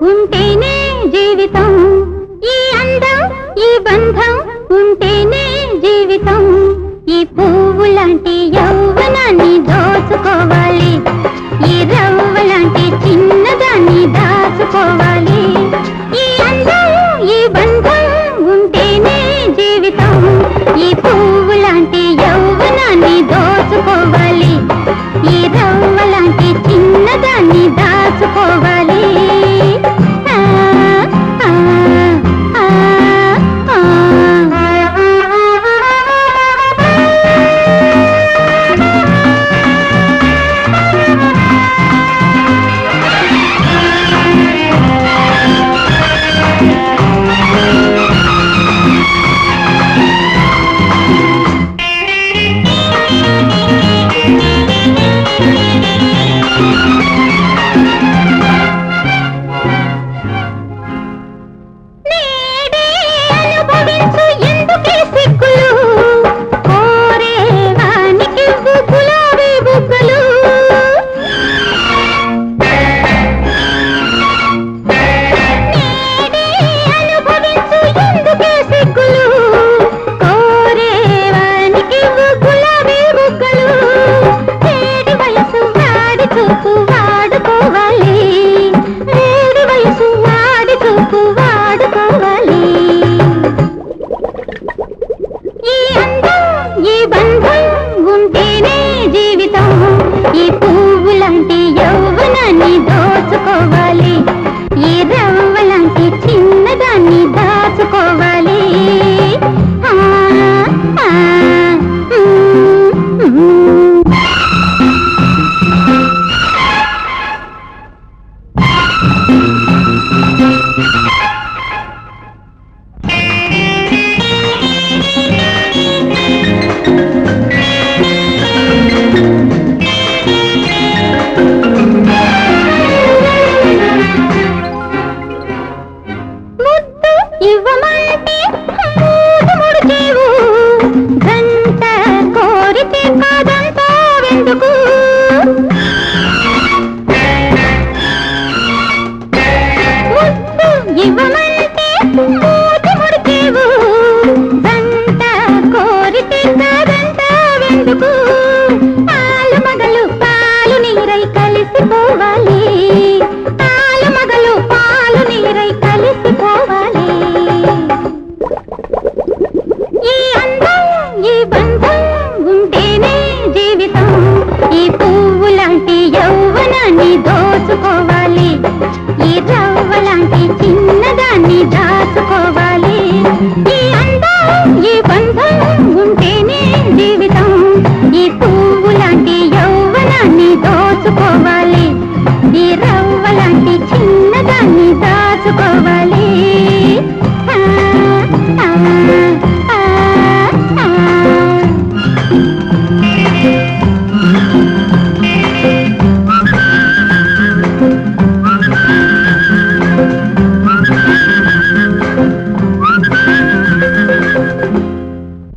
ఉంటేనే జీవితం, ఈ అందం ఈ బంధం ఉంటేనే జీవితం. ఈ పువ్వు లాంటి యౌవనాన్ని దోచుకోవాలి, ఈ రవ్వ లాంటి చిన్నదాన్ని దాచుకోవాలి. ఈ అందం ఈ బంధం ఉంటేనే జీవితం, ఈ పువ్వు లాంటి యౌవనాన్ని దోచుకోవాలి, ఈ రవ్వ లాంటి చిన్నదాన్ని దాచుకోవాలి. ఈ పువ్వు లాంటి యౌవనాన్ని దోచుకోవాలి, ఈ రవ్వ లాంటి చిన్నదాన్ని దాచుకోవాలి. ఇవ్వమంటే ముడిచేవు, గంట కోరితే కాదంతా వెందుకు. ముద్దు ఇవ్వమంటే ముడిచేవు, గంట కోరితే కాదంతా వెందుకు. పాలు మగలు పాలు నీరై కలిసిపోవాలి, పాలు మగలు పాలు నీరై కలిసిపోవాలి. ఈ అందం ఈ బంధం ఉంటేనే జీవితం, ఈ పువ్వు లాంటి యౌవనాన్ని దోచుకోవాలి, ఈ రవ్వ లాంటి చిన్నదాన్ని